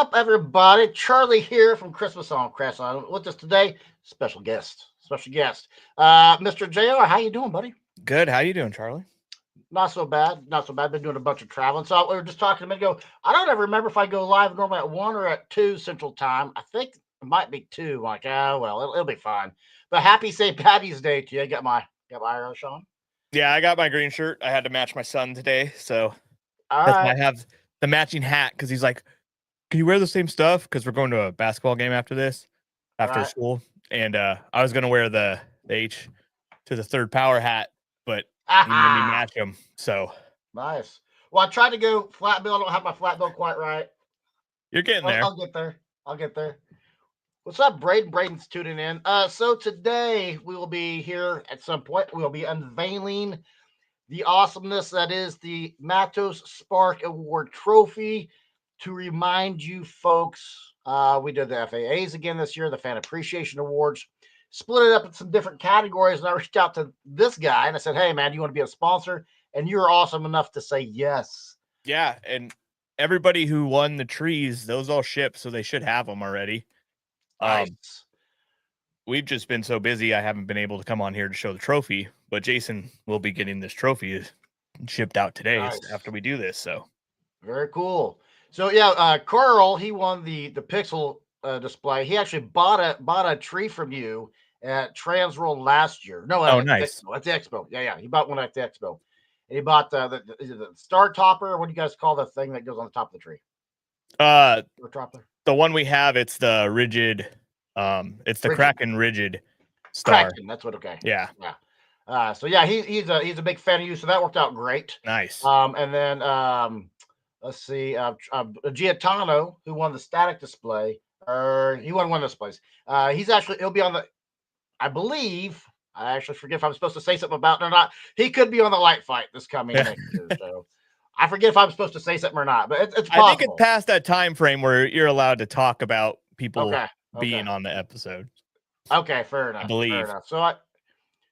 up, everybody? Charlie here from Christmas on Crash Island. With us today, special guest, Mr. JR. How you doing, buddy? Good. How you doing, Charlie? Not so bad, not so bad. Been doing a bunch of traveling. So we were just talking a minute ago. I don't ever remember if I go live normally at 1 or at 2 Central Time. I think it might be 2. Like, well, it'll be fine. But happy St. Patty's Day to you. Got my Irish on. Yeah, I got my green shirt. I had to match my son today, so All that's why I right, have the matching hat because he's like, "Can you wear the same stuff?" Because we're going to a basketball game after this, all after right. school, and I was gonna wear the H to the third power hat, but he made me Aha! match him. So Nice. Well, I tried to go flat bill. I don't have my flat bill quite right. you're getting I'll, there. I'll get there. I'll get there. What's up, Braden? Braden's tuning in. So today we will be here at some point. We'll be unveiling the awesomeness that is the Mattos Spark Award Trophy. To remind you folks, we did the FAAs again this year, the Fan Appreciation Awards. Split it up in some different categories, and I reached out to this guy and I said, "Hey, man, do you want to be a sponsor?" And you were awesome enough to say yes. Yeah, and everybody who won the trees, those all shipped, so they should have them already. Nice. We've just been so busy, I haven't been able to come on here to show the trophy, but Jason will be getting this trophy shipped out today Nice. after we do this. So Very cool. So yeah, Carl, he won the Pixel display. He actually bought a tree from you at Transworld last year. No, oh, at the nice. Expo. At the Expo. Yeah. He bought one at the Expo. And he bought is it the star topper. What do you guys call the thing that goes on the top of the tree? Star topper. The one we have, it's the rigid, it's the Rigid. Kraken rigid star. Kraken. That's what. Okay. Yeah, Yeah. So yeah, he's a big fan of you. So that worked out great. nice. And then let's see, Giatano, who won the static display, or he won one of the displays. He'll be on the, I believe. I actually forget if I'm supposed to say something about it or not. He could be on the light fight this coming Yeah. next year. So I forget if I'm supposed to say something or not, but it's I think it's possible. past that time frame where you're allowed to talk about people Okay. Okay. being on the episode. Okay. Fair I enough. Fair believe. enough.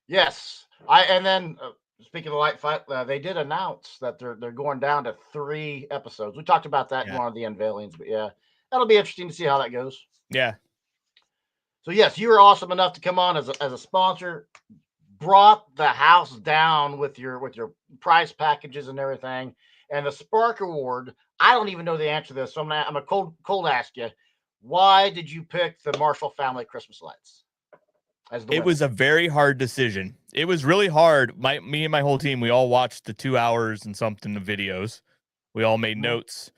Yes, and then speaking of light fight, they did announce that they're going down to 3 episodes. We talked about that in Yeah, one of the unveilings, but yeah, that'll be interesting to see how that goes. yeah, So yes, you were awesome enough to come on as a sponsor. Brought the house down with your price packages and everything. And the Spark Award, I don't even know the answer to this, so I'm a cold ask you. Why did you pick the Marshall Family Christmas lights as the it winner? was a very hard decision. It was really hard. Me and my whole team, we all watched the 2 hours and something of videos. We all made Mhm. notes,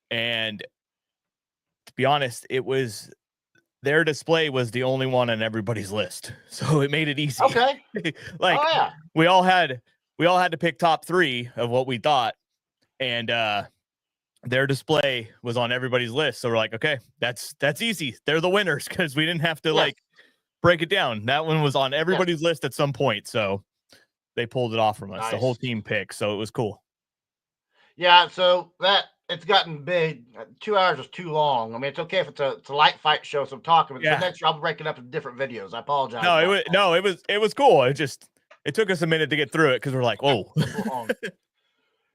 and to be honest, it was their display was the only one on everybody's list, so it made it easy. Okay. Like Oh yeah. we all had to pick top 3 of what we thought, and their display was on everybody's list. So we're like, okay, that's easy. They're the winners because we didn't have to Yes. like break it down. That one was on Yes. everybody's list at some point, so they pulled it off from us. The whole Nice. team picked, so it was cool. Yeah, so that it's gotten big. 2 hours is too long. I mean, it's okay if it's a light fight show, some talking, but so Yeah. next year I'll break it up into different videos. I apologize. No, about that. it was cool. It took us a minute to get through it because we're like, whoa. Long.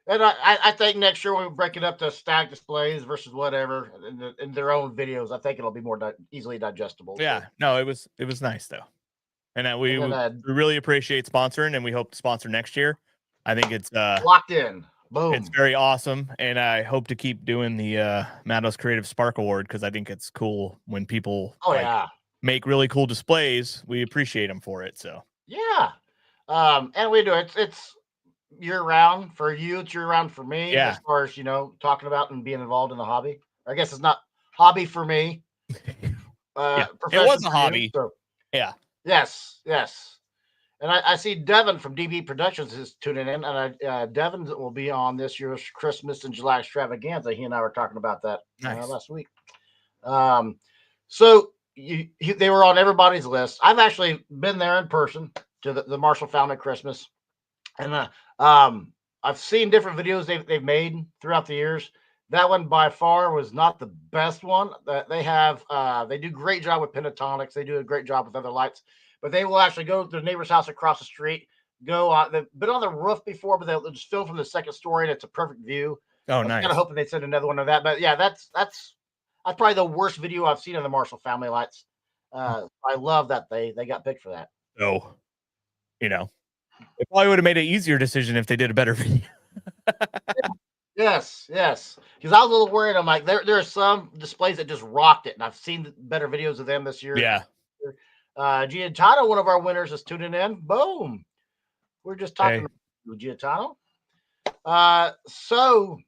And I think next year when we break it up to stack displays versus whatever in their own videos, I think it'll be more easily digestible. Yeah, So. no, it was nice though, and we And then really appreciate sponsoring, and we hope to sponsor next year. I think locked in. it's Boom. very awesome, and I hope to keep doing the Mattos Creative Spark Award because I think it's cool when people Oh like yeah. make really cool displays. We appreciate them for it. So Yeah. And we do it's year round for you. It's year round for me yeah, as far as talking about and being involved in the hobby. I guess it's not hobby for me. yeah, it Profession was a for you. hobby. So Yeah, yes. And I see Devin from DB Productions is tuning in, and Devin will be on this year's Christmas and July extravaganza. He and I were talking about that nice. last week. Um, so they were on everybody's list. I've actually been there in person to the Marshall Family Christmas, and I've seen different videos they've made throughout the years. That one by far was not the best one. That they do great job with pentatonics. They do a great job with other lights, but they will actually go to their neighbor's house across the street. They've been on the roof before, but they'll just film from the second story, and it's a perfect view. Oh, I was kind of nice. hoping they'd send another one of that, but yeah, that's That's probably the worst video I've seen of the Marshall family lights. I love that they got picked for that. So, you know, it probably would have made an easier decision if they did a better video. Yes, yes. Because I was a little worried. I'm like, there are some displays that just rocked it, and I've seen better videos of them this year. Yeah. Giantano, one of our winners, is tuning in. Boom. We're just talking to Giantano. So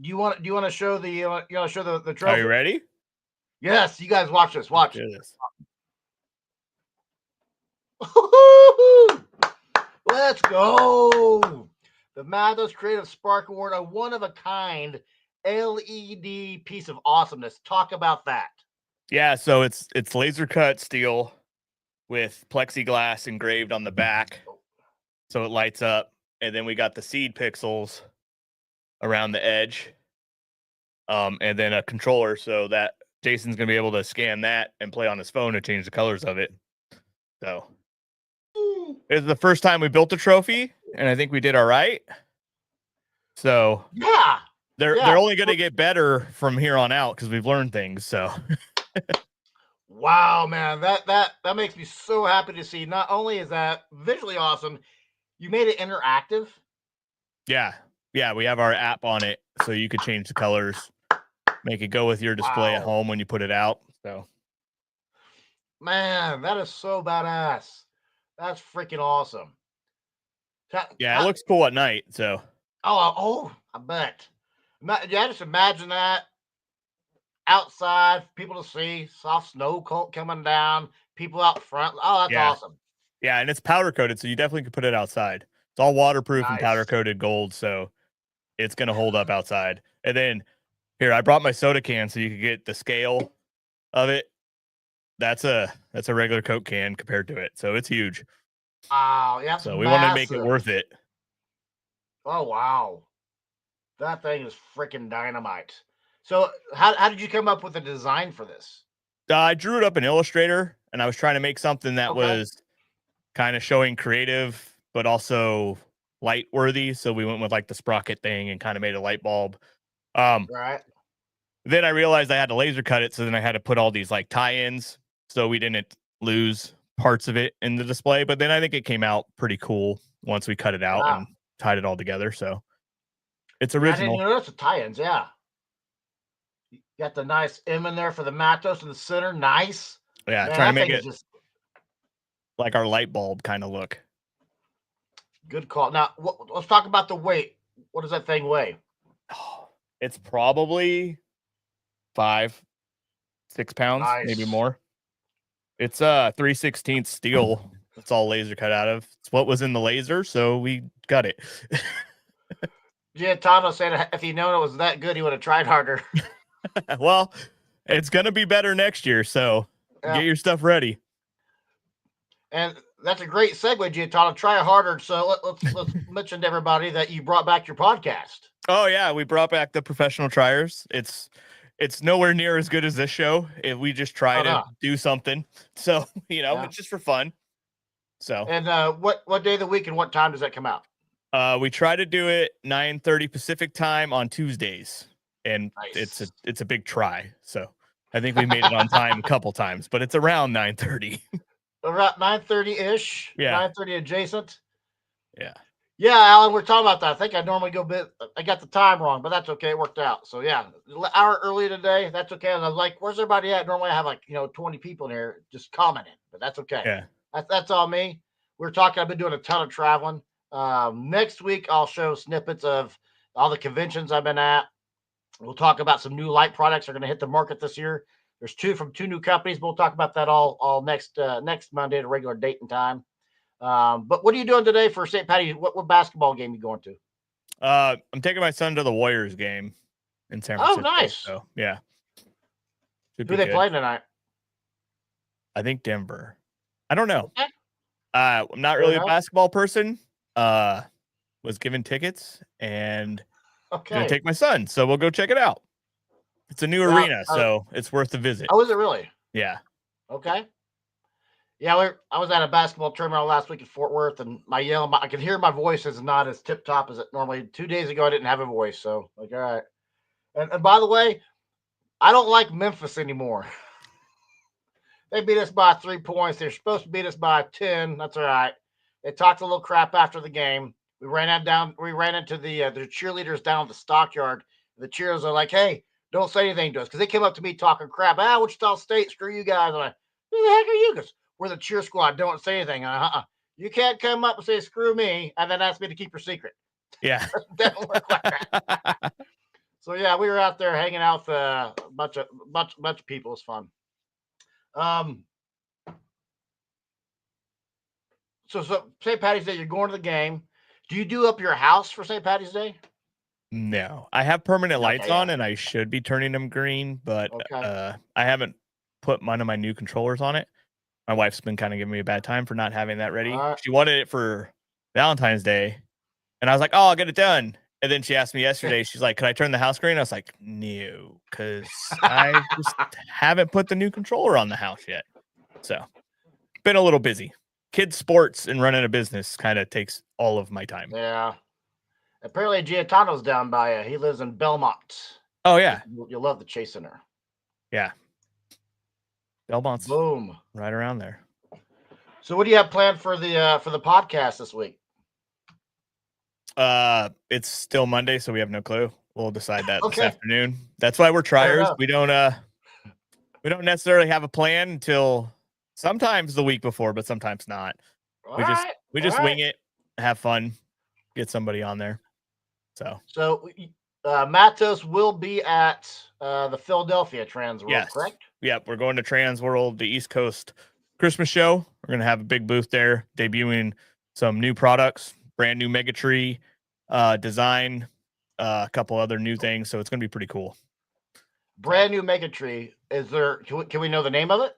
do you want to show the trophy? Are you ready? Yes, you guys watch this. Watch. Do this. Let's go. The Mattos Creative Spark Award, a one-of-a-kind LED piece of awesomeness. Talk about that. Yeah, so it's laser cut steel with plexiglass engraved on the back, so it lights up. And then we got the seed pixels around the edge, and then a controller so that Jason's gonna be able to scan that and play on his phone to change the colors of it. So it's the first time we built a trophy, and I think we did all right. So yeah, they're only going to get better from here on out because we've learned things. So wow, man, that makes me so happy to see. Not only is that visually awesome, you made it interactive. Yeah, we have our app on it, so you could change the colors, make it go with your display at home when you put it out. So, man, that is so badass. That's freaking awesome. Yeah, it looks cool at night. So, I bet. Yeah, just imagine that outside, people to see, soft snow coming down, people out front. Oh, that's awesome. Yeah, and it's powder coated, so you definitely could put it outside. It's all waterproof and powder coated gold, so it's gonna hold up outside. And then here, I brought my soda can so you could get the scale of it. That's a regular Coke can compared to it, so it's huge. Oh, yeah. So we wanted to make it worth it. Oh wow, that thing is freaking dynamite. So how did you come up with the design for this? I drew it up in Illustrator, and I was trying to make something that was kind of showing creative, but also light worthy. So we went with like the sprocket thing and kind of made a light bulb. Right. Then I realized I had to laser cut it, so then I had to put all these like tie-ins so we didn't lose parts of it in the display. But then I think it came out pretty cool once we cut it out and tied it all together. So it's original. I didn't notice the tie-ins. Yeah, you got the nice M in there for the Mattos in the center. Nice. Yeah, man, trying to make it just like our light bulb kind of look. Good call. Now let's talk about the weight. What does that thing weigh? It's probably 5-6 pounds, maybe more. It's 3/16 steel. It's all laser cut out of. It's what was in the laser, so we got it. Giantano said if he'd known it was that good, he would have tried harder. Well, it's gonna be better next year, so get your stuff ready. And that's a great segue, Giantano. Try harder. So let's mention to everybody that you brought back your podcast. Oh yeah, we brought back the Professional Triers. It's nowhere near as good as this show. We just try to do something. So, it's just for fun. So, and what day of the week and what time does that come out? We try to do it 9:30 Pacific time on Tuesdays, and it's a big try. So, I think we made it on time a couple times, but it's around 9:30. Around 9:30-ish. Yeah. 9:30 adjacent. Yeah. Yeah, Alan, we're talking about that. I think I normally go I got the time wrong, but that's okay. It worked out. So yeah, an hour early today. That's okay. And I was like, where's everybody at? Normally I have 20 people in here just commenting, but that's okay. Yeah. That's all me. We're talking. I've been doing a ton of traveling. Next week I'll show snippets of all the conventions I've been at. We'll talk about some new light products that are going to hit the market this year. There's two from two new companies. We'll talk about that all next Monday at a regular date and time. But what are you doing today for St. Patty? What basketball game are you going to? I'm taking my son to the Warriors game in San Francisco. Oh, nice. So, yeah. Who they playing tonight? I think Denver. I don't know. Okay. I'm not really a basketball person. Was given tickets and gonna take my son, so we'll go check it out. It's a new arena, so it's worth the visit. Oh, is it really? Yeah. Okay. Yeah, I was at a basketball tournament last week in Fort Worth, and I could hear my voice is not as tip top as it normally. 2 days ago, I didn't have a voice, so all right. And by the way, I don't like Memphis anymore. They beat us by 3 points. They're supposed to beat us by 10. That's all right. They talked a little crap after the game. We ran out down. We ran into the cheerleaders down at the stockyard. The cheerleaders are like, "Hey, don't say anything to us," because they came up to me talking crap. Wichita State, screw you guys. I'm like, who the heck are you? Because we're the cheer squad. Don't say anything. You can't come up and say screw me and then ask me to keep your secret. Yeah. That don't work like that. So yeah, we were out there hanging out with a bunch of people. It was fun. Um, so St. Patty's Day, you're going to the game. Do you do up your house for St. Patty's Day? No, I have permanent lights Okay, on, yeah. and I should be turning them green, but Okay. I haven't put one of my new controllers on it. My wife's been kind of giving me a bad time for not having that All ready. right. She wanted it for Valentine's Day, and I was like, "Oh, I'll get it done." And then she asked me yesterday, she's like, "Could I turn the house green?" I was like, "No, because I just haven't put the new controller on the house yet." So, been a little busy. Kids' sports and running a business kind of takes all of my time. Yeah. Apparently, Giotano's down by you. He lives in Belmont. Oh yeah, You'll love the Chase Center. yeah. Belmont's Boom. right around there. So, what do you have planned for the podcast this week? It's still Monday, so we have no clue. We'll decide that this Okay. afternoon. That's why we're Fair triers. enough. We don't necessarily have a plan until sometimes the week before, but sometimes not. All We just right. we All just right. wing it, have fun, get somebody on there. So, Mattos will be at the Philadelphia Trans World, Yes. correct? Yep, we're going to Trans World, the East Coast Christmas show. We're gonna have a big booth there, debuting some new products, brand new Megatree design, a couple other new things. So it's gonna be pretty cool. Brand new Megatree. Is there? Can we know the name of it?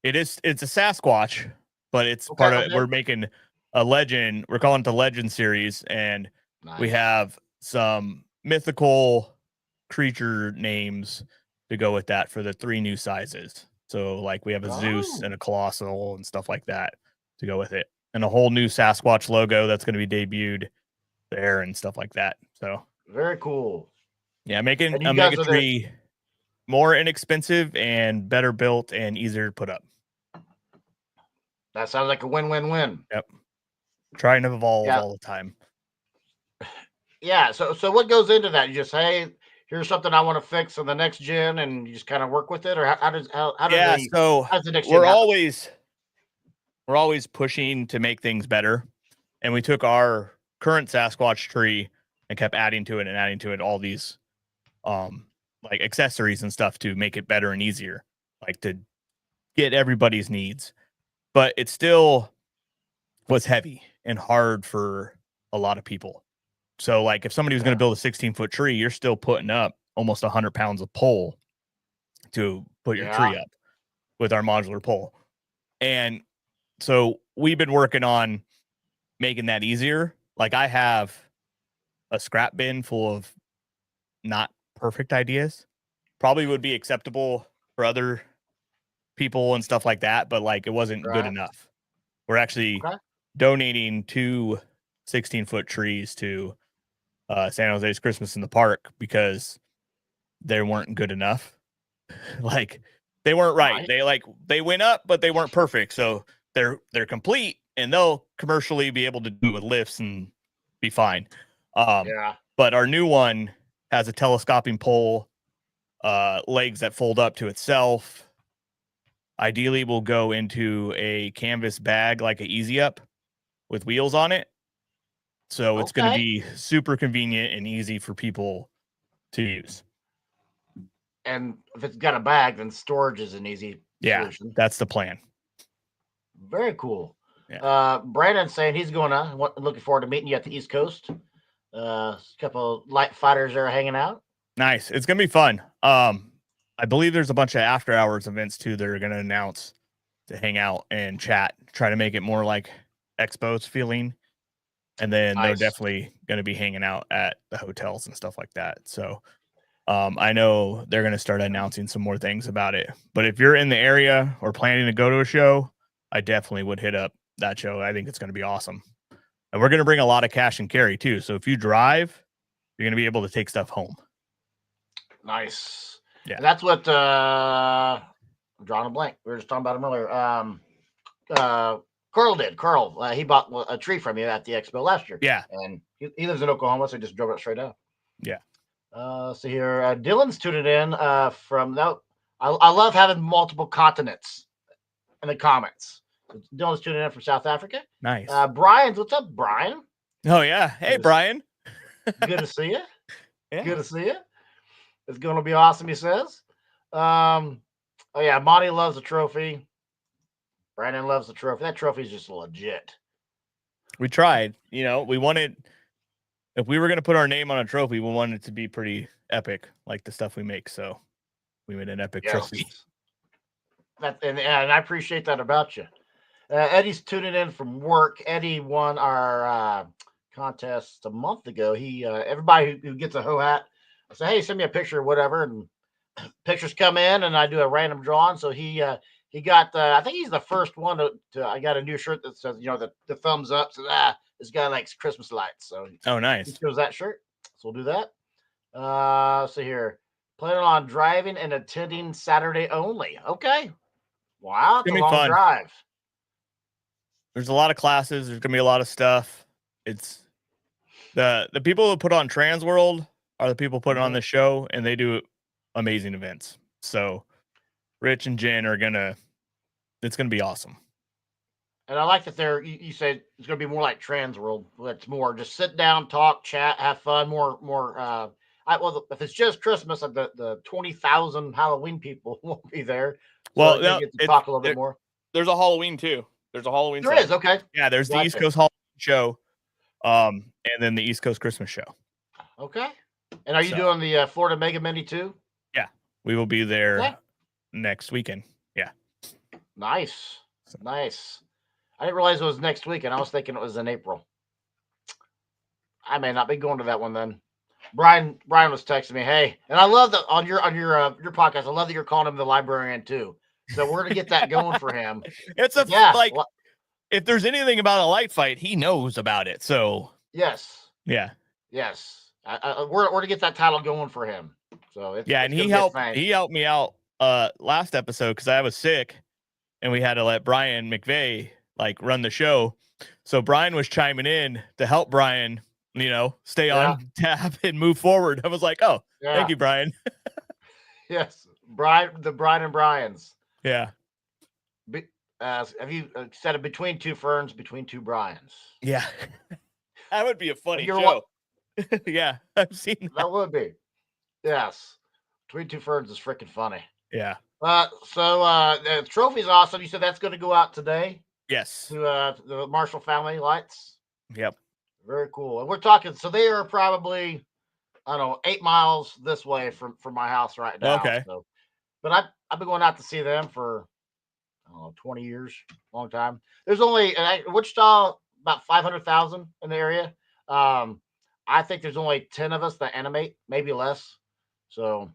It's a Sasquatch, but it's Okay. part of Okay. we're making a legend. We're calling it the Legend series, and we Nice. have some mythical creature names to go with that for the 3 new sizes. So like we have a Zeus Oh, and a Colossal and stuff like that to go with it. And a whole new Sasquatch logo that's going to be debuted there and stuff like that. So very cool. yeah, making And a you guys are there. Megatree more inexpensive and better built and easier to put up. That sounds like a win-win-win. Yep. Trying to evolve Yeah. all the time. Yeah. So what goes into that? You just hey, here's something I want to fix on the next gen, and you just kind of work with it, or how does Yeah, so how does the next gen we're happen? always pushing to make things better. And we took our current Sasquatch tree and kept adding to it all these like accessories and stuff to make it better and easier, like to get everybody's needs. But it still was heavy and hard for a lot of people. So like if somebody was going to build a 16-foot tree, you're still putting up almost 100 pounds of pole to put your tree Yeah. up with our modular pole. And so we've been working on making that easier. Like I have a scrap bin full of not perfect ideas. Probably would be acceptable for other people and stuff like that, but like it wasn't good Right. enough. We're actually Okay. donating 2 16-foot trees to San Jose's Christmas in the Park because they weren't good enough. Like they weren't right. Nice. They went up, but they weren't perfect. So they're complete and they'll commercially be able to do it with lifts and be fine. Yeah. But our new one has a telescoping pole, legs that fold up to itself. Ideally, will go into a canvas bag like an Easy Up with wheels on it. So it's going to Okay. be super convenient and easy for people to use. And if it's got a bag, then storage is an easy solution. That's the plan. Very cool. Yeah. Brandon's saying he's going to looking forward to meeting you at the East Coast. A couple of light fighters are hanging out. Nice. It's gonna be fun. I believe there's a bunch of after hours events too that are gonna announce to hang out and chat, try to make it more like expos feeling. And then they're Nice. definitely gonna be hanging out at the hotels and stuff like that. So I know they're gonna start announcing some more things about it. But if you're in the area or planning to go to a show, I definitely would hit up that show. I think it's gonna be awesome. And we're gonna bring a lot of cash and carry too. So if you drive, you're gonna be able to take stuff home. Nice. Yeah. And that's what I'm drawing a blank. We were just talking about him earlier. Carl did. Carl, he bought a tree from you at the expo last year. Yeah. And he lives in Oklahoma, so he just drove it straight out. Yeah. So here, Dylan's tuned in from that. I love having multiple continents in the comments. Dylan's tuning in from South Africa. Nice. Brian's, what's up, Brian? Oh yeah. Hey, Brian. Good to see you. Yeah. Good to see you. It's going to be awesome, he says. Oh yeah, Monty loves the trophy. Brandon loves the trophy. That trophy is just legit. We tried. You know, we wanted. If we were going to put our name on a trophy, we wanted it to be pretty epic, like the stuff we make. So we made an epic trophy. And I appreciate that about you. Eddie's tuning in from work. Eddie won our contest a month ago. He everybody who gets a hoe hat, I say, hey, send me a picture or whatever, and pictures come in, and I do a random drawing. So he got I think he's the first one to I got a new shirt that says the thumbs up. So this guy likes Christmas lights. So nice. He chose that shirt. So we'll do that. So here, planning on driving and attending Saturday only. Okay. Wow, it's a long drive. There's a lot of classes. There's gonna be a lot of stuff. It's the people who put on Trans World are the people putting on the show, and they do amazing events. So Rich and Jen it's gonna be awesome. And I like that you said it's gonna be more like Trans World. It's more just sit down, talk, chat, have fun. More. If it's just Christmas, the 20,000 Halloween people won't be there. So Well, they get to talk a little bit more. There's a Halloween too. There's a Halloween. There is, okay. Yeah, there's the East Coast Halloween show, and then the East Coast Christmas show. Okay. And are you doing the Florida Mega Mini too? Yeah, we will be there next weekend. Yeah. Nice. Nice. I didn't realize it was next weekend. I was thinking it was in April. I may not be going to that one then. Brian was texting me, hey, and I love that on your podcast. I love that you're calling him the librarian too. So we're gonna get that going for him. It's if there's anything about a light fight, he knows about it. So yes, yeah, yes, we're to get that title going for him. So and he helped me out last episode because I was sick, and we had to let Brian McVeigh run the show. So Brian was chiming in to help Brian, stay on tap and move forward. I was like, oh, thank you, Brian. Yes, Brian and Brian's. Yeah. Have you said it between two ferns, between two Brians? Yeah. That would be a funny show. Yeah, I've seen that. That would be. Yes. Between two ferns is freaking funny. Yeah. So the trophy's awesome. You said that's going to go out today? Yes. To the Marshall family lights? Yep. Very cool. And we're talking, so they are probably, 8 miles this way from my house right now. Okay. So, but I've been going out to see them for 20 years, long time. There's only Wichita about 500,000 in the area. I think there's only 10 of us that animate, maybe less. So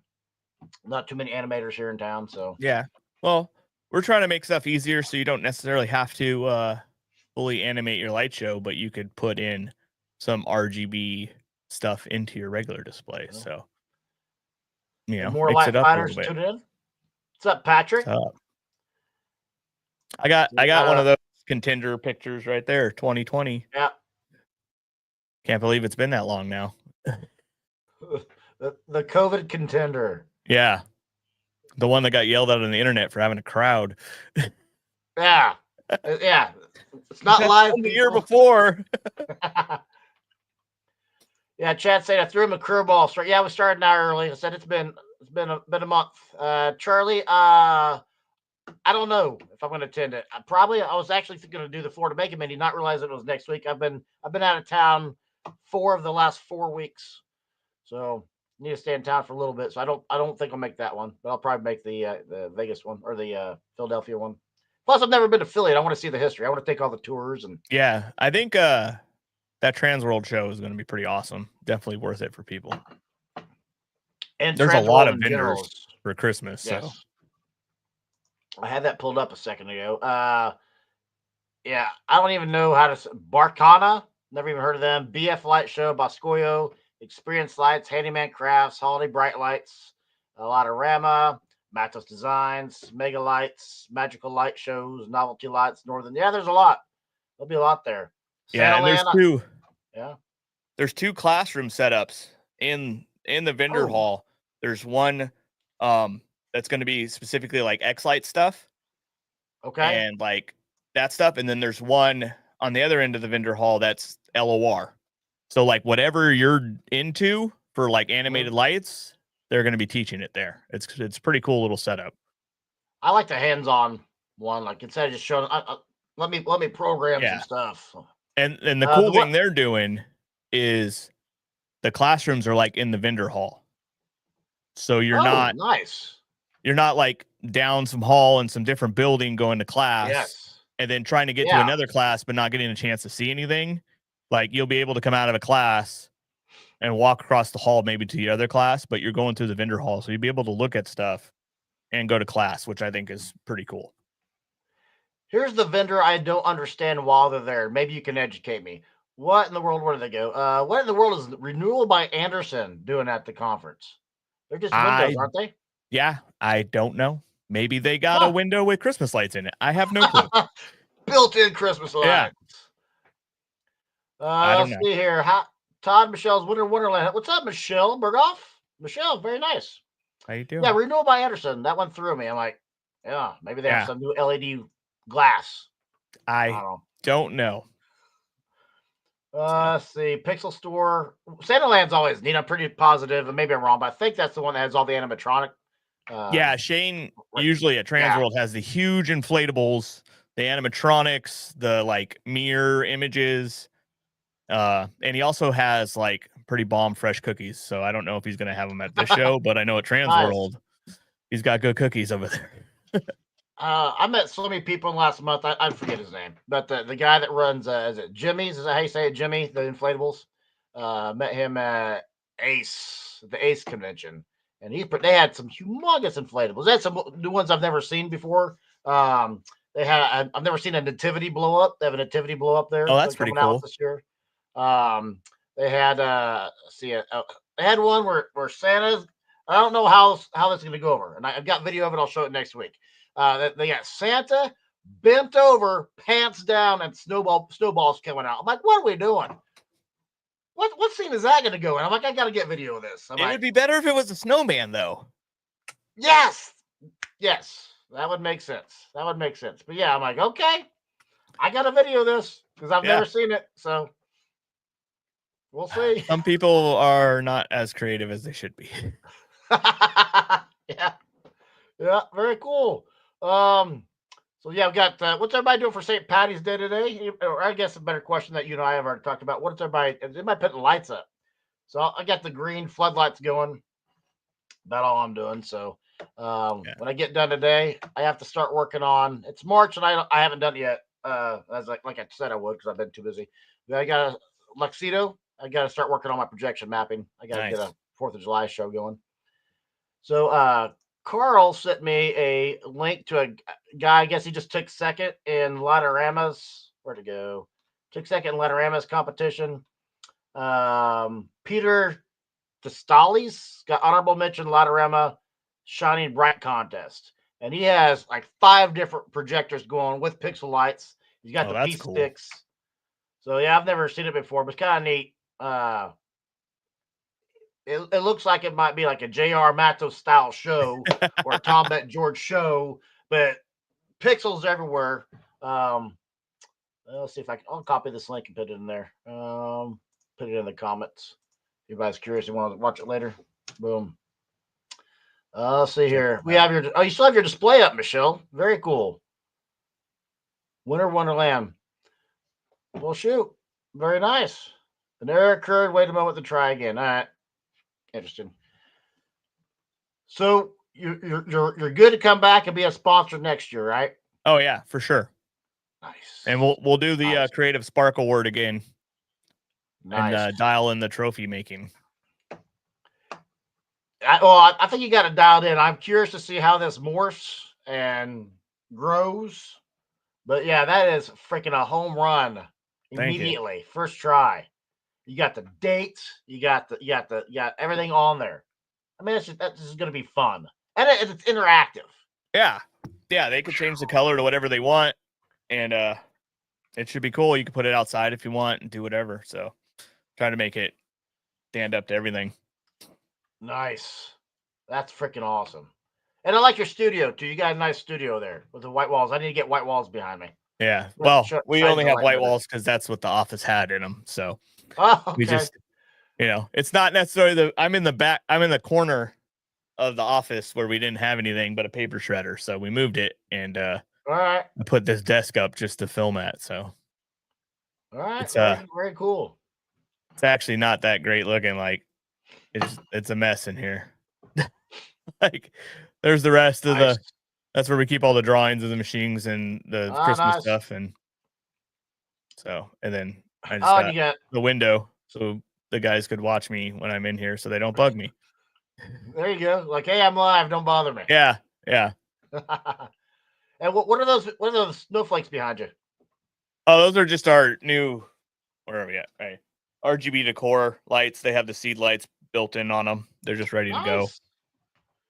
not too many animators here in town. So yeah, well, we're trying to make stuff easier so you don't necessarily have to fully animate your light show, but you could put in some RGB stuff into your regular display. So more light fighters tuned in. What's up, Patrick? What's up? I got one of those contender pictures right there, 2020. Yeah. Can't believe it's been that long now. The COVID contender. Yeah. The one that got yelled at on the internet for having a crowd. Yeah. Yeah. It's not live. The year before. Yeah, Chad said I threw him a curveball. Yeah, we started now early. I said it's been a month. Charlie, I don't know if I'm going to attend it. I was actually going to do the Florida Mega Mini, not realizing it was next week. I've been out of town 4 of the last 4 weeks, so I need to stay in town for a little bit. So I don't think I'll make that one, but I'll probably make the Vegas one or the Philadelphia one. Plus, I've never been to Philly. I want to see the history. I want to take all the tours and. Yeah, I think that Trans World show is going to be pretty awesome. Definitely worth it for people. And there's a lot of vendors for Christmas. Yes. So I had that pulled up a second ago. Yeah, I don't even know how to. Barcana, never even heard of them. BF Light Show, Boscoyo, Experience Lights, Handyman Crafts, Holiday Bright Lights, Lightorama, Mattos Designs, Mega Lights, Magical Light Shows, Novelty Lights, Northern. Yeah, there's a lot. There'll be a lot there. Yeah, Santa and Land. Yeah. there's two classroom setups in the vendor Oh, hall. There's one that's going to be specifically like X-Light stuff okay. and like that stuff, and then there's one on the other end of the vendor hall that's LOR. So like whatever you're into for like Mhm. animated lights, they're going to be teaching it there. It's pretty cool little setup. I like the hands-on one. Like instead of just showing, let me program some Yeah. stuff. And the The cool what? thing they're doing is the classrooms are like in the vendor hall. So Oh, nice. you're not like down some hall in some different building going to class Yes. and then trying to get to Yeah. another class but not getting a chance to see anything. Like you'll be able to come out of a class and walk across the hall maybe to the other class, but you're going through the vendor hall, so you'll be able to look at stuff and go to class, which I think is pretty cool. Here's the vendor I don't understand while they're there. Maybe you can educate me. What in the world? Where do they go? What in the world is Renewal by Anderson doing at the conference? They're just windows, I aren't they? Yeah, I don't know. Maybe they got a Huh. window with Christmas lights in it. I have no clue. Built-in Christmas Yeah, lights. I don't Let's know. see here. Todd Michelle's Winter Wonderland. What's up, Michelle Berghoff? Michelle, very nice. How you Yeah, doing? Renewal by Anderson. That went through me. I'm like, yeah, maybe they have Yeah, some new LED glass. I I don't don't know. know. So Let's see. Pixel Store. Santa Land's always neat. I'm pretty positive, and maybe I'm wrong, but I think that's the one that has all the animatronic. yeah, Um, Shane right. usually at Yeah. Transworld has the huge inflatables, the animatronics, the like mirror images, and he also has like pretty bomb fresh cookies. So I don't know if he's gonna have them at this show, but I know at Nice. Transworld he's got good cookies over there. I met so many people in last month. I forget his name, but the guy that runs is it Jimmy's? Is that how you say it? Jimmy, the inflatables. Met him at the Ace convention, and they had some humongous inflatables. They had some new ones I've never seen before. They had I've never seen a nativity blow up. They have a nativity blow up Oh, there. They're that's pretty coming out cool. this year. They had they had one where Santa's. I don't know how that's going to go over, and I've got video of it. I'll show it next week. They got Santa bent over, pants down, and snowballs coming out. I'm like, what are we doing? What scene is that going to go in? I'm like, I got to get video of this. I'm It would like, be better if it was a snowman though. yes, yes, that would make sense. That would make sense. But yeah, I'm like, okay, I got a video of this because I've Yeah. never seen it, so we'll see. Some people are not as creative as they should be. Yeah, yeah, very cool. Um, So yeah, we got what's everybody doing for St. Patty's Day today? Or I guess a better question that you and I have already talked about. What's everybody? Is everybody putting lights up? So I got the green floodlights going. About all I'm doing. So Yeah. when I get done today, I have to start working on. It's March and I haven't done it yet. As like I said I would because I've been too busy. But I got a Luxedo. I got to start working on my projection mapping. I got to get Nice. a 4th of July show going. So Carl sent me a link to a guy. I guess he just took second in Latorama's. Where'd it go? Took second in Latorama's competition. Peter Destali's got honorable mention Latorama Shining Bright contest. And he has like 5 different projectors going with pixel lights. He's got Oh, the that's P cool. sticks. So yeah, I've never seen it before, but it's kind of neat. It looks like it might be like a J.R. Mattos style show or a Tom Bet George show, but pixels everywhere. Let's see if I'll copy this link and put it in there. Put it in the comments. If anybody's curious, you want to watch it later. Boom. Let's see Check here. that We out. have you still have your display up, Michelle. Very cool. Winter Wonderland. Well, shoot. Very nice. An error occurred. Wait a moment to try again. All right. Interesting. So you're good to come back and be a sponsor next year, right? Oh yeah, for sure. And Nice, we'll do the nice, Creative Spark Award again and nice. dial in the trophy making. I think you got it dialed in. I'm curious to see how this morphs and grows. But yeah, that is freaking a home run Thank you. immediately, first try. You got the dates, you got everything on there. I mean, that's just going to be fun, and it's interactive. Yeah, they could change the color to whatever they want, and it should be cool. You can put it outside if you want and do whatever. So, try to make it stand up to everything. Nice. That's freaking awesome. And I like your studio too. You got a nice studio there with the white walls. I need to get white walls behind me. Yeah. Well, we only have white walls because that's what the office had in them. So we just, it's not necessarily I'm in the back. I'm in the corner of the office where we didn't have anything but a paper shredder. So we moved it and all right. I put this desk up just to film at. So all right. It's very cool. It's actually not that great looking. Like it's a mess in here. Like there's the rest of that's where we keep all the drawings of the machines and the Christmas stuff. And so, and then I just got the window so the guys could watch me when I'm in here so they don't bug me. There you go. Like, hey, I'm live. Don't bother me. Yeah. And what are those? What are those snowflakes behind you? Oh, those are just our new. Where are we at? Right. RGB decor lights. They have the seed lights built in on them. They're just ready to go.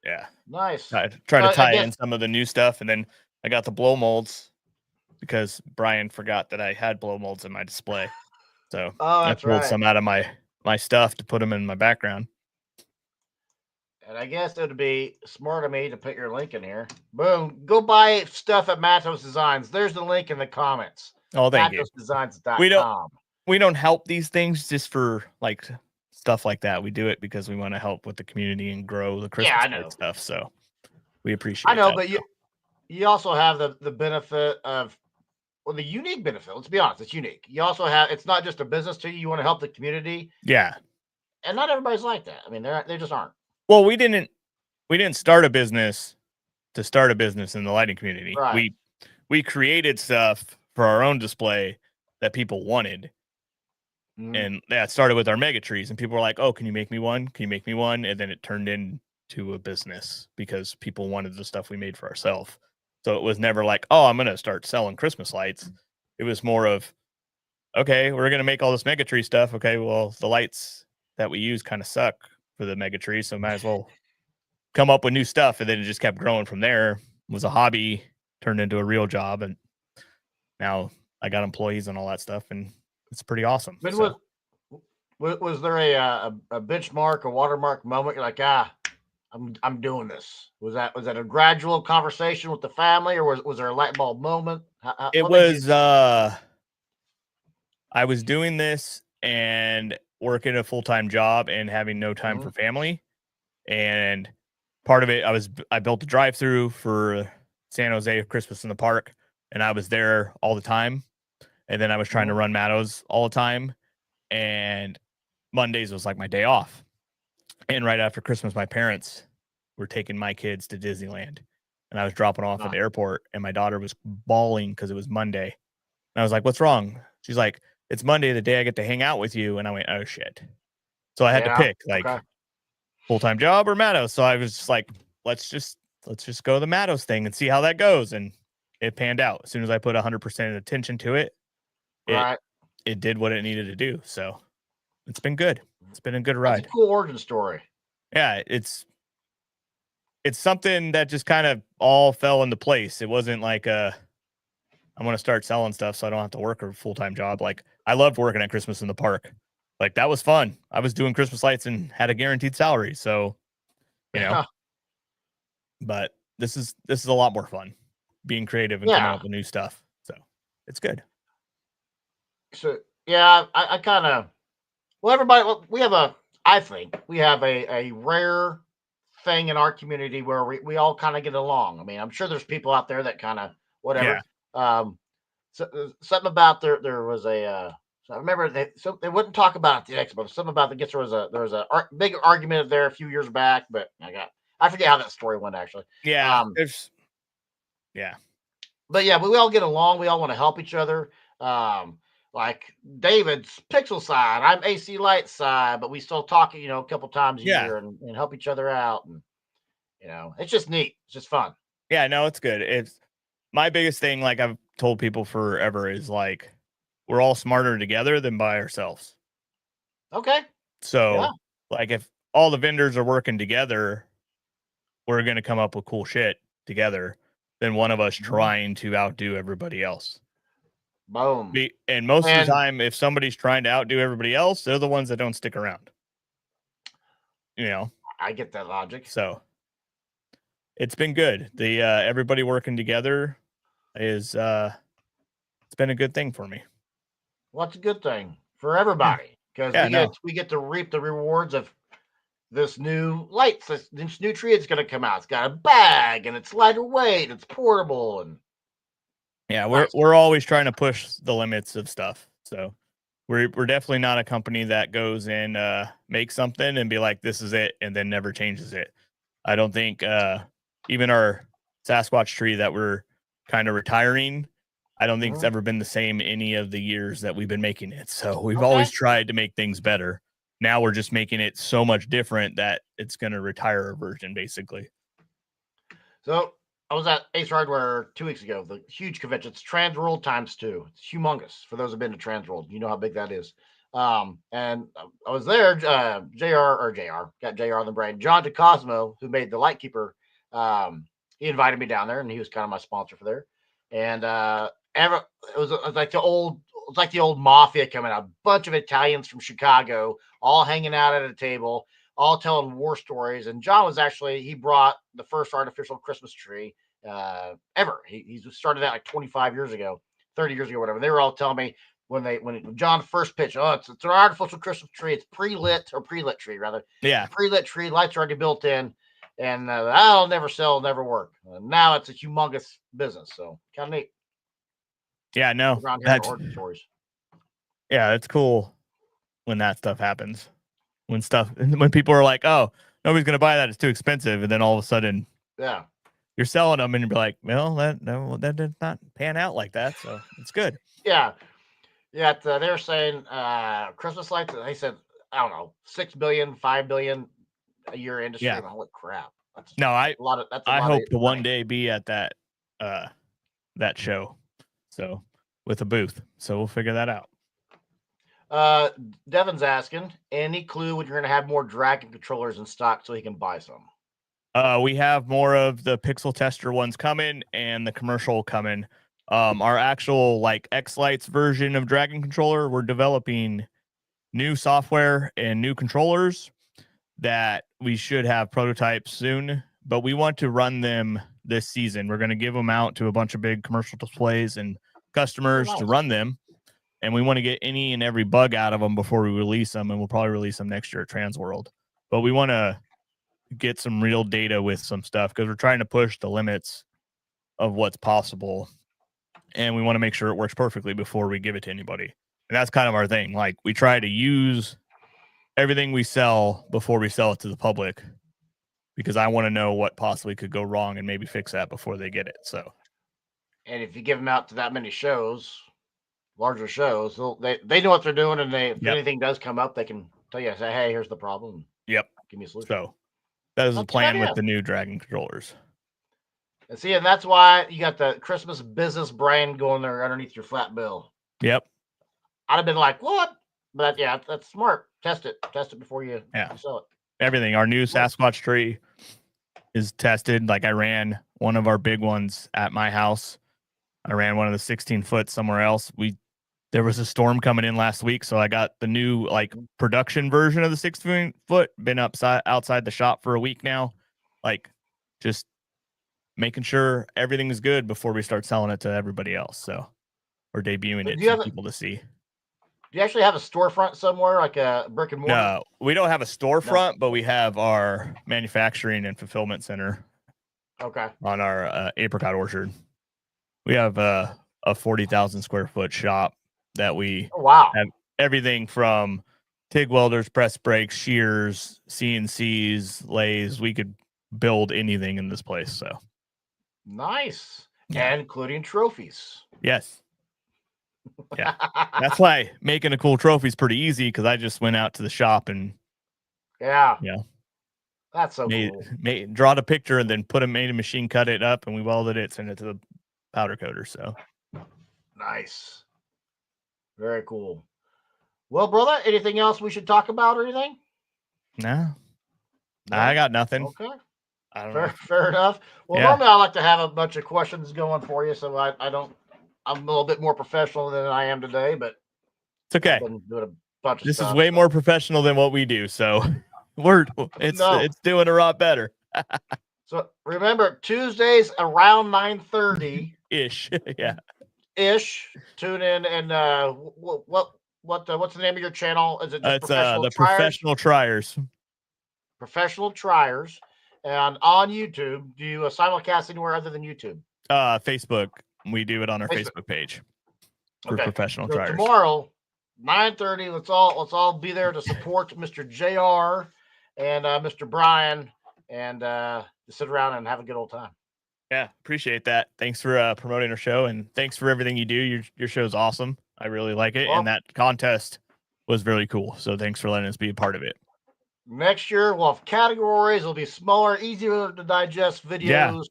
Yeah. Nice. Try to tie in some of the new stuff, and then I got the blow molds because Brian forgot that I had blow molds in my display. So I pulled some out of my stuff to put them in my background. And I guess it would be smart of me to put your link in here. Boom. Go buy stuff at Mattos Designs. There's the link in the comments. Oh, thank you. MattosDesigns.com. We don't help these things just for like stuff like that. We do it because we want to help with the community and grow the Christmas stuff. So we appreciate it. I know, but you also have the benefit of, well, the unique benefit. Let's be honest, it's unique. You also have, it's not just a business to you. You want to help the community. Yeah. And not everybody's like that. I mean, they just aren't. Well, we didn't start a business to start a business in the lighting community. Right. We created stuff for our own display that people wanted. And that started with our mega trees, and people were like, "Oh, can you make me one? Can you make me one?" And then it turned into a business because people wanted the stuff we made for ourselves. So it was never like, "Oh, I'm going to start selling Christmas lights." It was more of, "Okay, we're going to make all this mega tree stuff. Okay, well, the lights that we use kind of suck for the mega tree, so might as well come up with new stuff." And then it just kept growing from there. It was a hobby, turned into a real job, and now I got employees and all that stuff, and it's pretty awesome. But was there a benchmark, a watermark moment? You're like, I'm doing this. Was that a gradual conversation with the family, or was there a light bulb moment? It was. I was doing this and working a full-time job and having no time for family, and part of it, I built a drive-through for San Jose Christmas in the Park, and I was there all the time. And then I was trying to run Mattos all the time. And Mondays was like my day off. And right after Christmas, my parents were taking my kids to Disneyland. And I was dropping off at the airport. And my daughter was bawling because it was Monday. And I was like, "What's wrong?" She's like, "It's Monday, the day I get to hang out with you." And I went, "Oh, shit." So I had to pick full-time job or Mattos. So I was just like, let's just go to the Mattos thing and see how that goes. And it panned out. As soon as I put 100% attention to it, it did what it needed to do. So it's been good. It's been a good ride. That's a cool origin story. Yeah, it's something that just kind of all fell into place. It wasn't like I want to start selling stuff so I don't have to work a full-time job. Like, I loved working at Christmas in the Park. Like, that was fun. I was doing Christmas lights and had a guaranteed salary. So, but this is a lot more fun, being creative and coming up with new stuff. So it's good. So I kind of, everybody, I think we have a rare thing in our community where we all kind of get along. I mean, I'm sure there's people out there that kind of whatever. So, something about there was I remember they wouldn't talk about it at the expo. Something about there was a big argument there a few years back, but I forget how that story went actually. Yeah. But yeah, we all get along. We all want to help each other. Like David's Pixel side, I'm AC Light side, but we still talk, a couple times a year and help each other out. And, it's just neat. It's just fun. Yeah, no, it's good. It's my biggest thing. Like I've told people forever is like, we're all smarter together than by ourselves. Okay. So like if all the vendors are working together, we're going to come up with cool shit together than one of us trying to outdo everybody else. Boom. And most of the And- time, if somebody's trying to outdo everybody else, they're the ones that don't stick around. You know, I get that logic. so it's been good. The everybody working together is it's been a good thing for me. Well, it's a good thing for everybody because we get to reap the rewards of this new lights. This new tree is going to come out. It's got a bag and it's lighter weight. It's portable and yeah, nice. we're always trying to push the limits of stuff. So we're definitely not a company that goes and makes something and be like, this is it, and then never changes it. I don't think even our Sasquatch tree that we're kind of retiring, I don't think it's ever been the same any of the years that we've been making it. So we've always tried to make things better. Now we're just making it so much different that it's going to retire a version, basically. So I was at Ace Hardware 2 weeks ago, the huge convention. It's Transworld times 2. It's humongous. For those who've been to Transworld, you know how big that is. And I was there, got JR on the brain. John DeCosmo, who made the Lightkeeper, he invited me down there, and he was kind of my sponsor for there. And it was like the old mafia coming out, a bunch of Italians from Chicago, all hanging out at a table, all telling war stories. And John he brought the first artificial Christmas tree ever. He started that like 25 years ago, 30 years ago, whatever. They were all telling me when John first pitched, it's an artificial Christmas tree. It's pre-lit tree, rather. Yeah. Pre-lit tree, lights are already built in. And that'll never sell, never work. Now it's a humongous business. So kind of neat. Yeah, no. Yeah, it's cool when that stuff happens. When people are like, oh, nobody's going to buy that. It's too expensive. And then all of a sudden, you're selling them and you're like, well, that did not pan out like that. So it's good. Yeah. Yeah. They're saying Christmas lights, they said, I don't know, 6 billion, 5 billion a year industry. Yeah. Holy crap. I hope to one day be at that show. So with a booth. So we'll figure that out. Devin's asking, any clue when you're going to have more Dragon controllers in stock so he can buy some? We have more of the Pixel Tester ones coming and the commercial coming. Our actual like X-Lights version of Dragon controller, we're developing new software and new controllers that we should have prototypes soon, but we want to run them this season. We're going to give them out to a bunch of big commercial displays and customers to run them. And we want to get any and every bug out of them before we release them. And we'll probably release them next year at Transworld. But we want to get some real data with some stuff because we're trying to push the limits of what's possible. And we want to make sure it works perfectly before we give it to anybody. And that's kind of our thing. Like, we try to use everything we sell before we sell it to the public because I want to know what possibly could go wrong and maybe fix that before they get it. So, and if you give them out to that many shows, larger shows, they know what they're doing, and if anything does come up, they can tell you, say, hey, here's the problem. Yep. Give me a solution. So that is the plan with the new Dragon controllers. And see, and that's why you got the Christmas business brand going there underneath your flat bill. Yep. I'd have been like, what? But yeah, that's smart. Test it before you sell it. Everything. Our new Sasquatch tree is tested. Like, I ran one of our big ones at my house. I ran one of the 16-foot somewhere else. There was a storm coming in last week, so I got the new like production version of the 16-foot. Been outside the shop for a week now, like just making sure everything is good before we start selling it to everybody else. So we're debuting it for people to see. Do you actually have a storefront somewhere, like a brick and mortar? No, we don't have a storefront, but we have our manufacturing and fulfillment center. Okay. On our apricot orchard, we have a 40,000 square foot shop that we have everything from TIG welders, press brakes, shears, CNCs, lathes. We could build anything in this place. So nice. And including trophies. Yes. Yeah. That's why making a cool trophy is pretty easy, because I just went out to the shop and that's so cool. Draw the picture and then made a machine cut it up, and we welded it, sent it to the powder coater. So nice. Very cool. Well, brother, anything else we should talk about or anything? No. No? I got nothing. Okay. I don't know. Fair enough. Well, Yeah. normally I like to have a bunch of questions going for you, so I don't. I'm a little bit more professional than I am today, but It's okay. I've been doing a bunch of This stuff. is way more professional than what we do, so it's doing a lot better. So remember, Tuesdays around 9:30 Ish. Yeah. ish. Tune in and what's the name of your channel? Is it just It's Professional the Triers? Professional Triers. Professional Triers, and on YouTube. Do you simulcast anywhere other than YouTube? Facebook. We do it on our Facebook page for Okay. Professional So Triers. tomorrow, 9:30. Let's all be there to support Mr. JR and Mr. Brian, and to sit around and have a good old time. Yeah, appreciate that. Thanks for promoting our show, and thanks for everything you do. Your show's awesome. I really like it, Well, and that contest was really cool. So thanks for letting us be a part of it. Next year we'll have categories. It'll be smaller, easier to digest videos.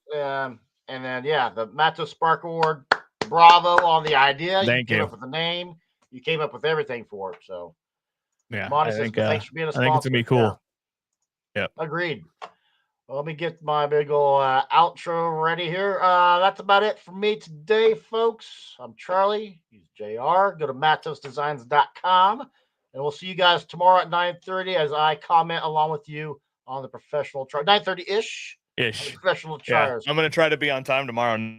And then the Mattos Spark Award. Bravo on the idea. Thank came you. up with the name. You came up with everything for it. So Yeah, modest, thanks for being a sponsor. I think it's gonna be cool. Yep. Agreed. Well, let me get my big old outro ready here. That's about it for me today, folks. I'm Charlie. He's JR. Go to mattosdesigns.com. And we'll see you guys tomorrow at 9:30 as I comment along with you on the professional trial. 9:30-ish. Professional trials. Yeah, I'm going to try to be on time tomorrow.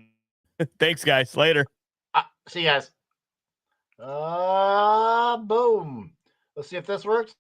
Thanks, guys. Later. See you guys. Boom. Let's see if this works.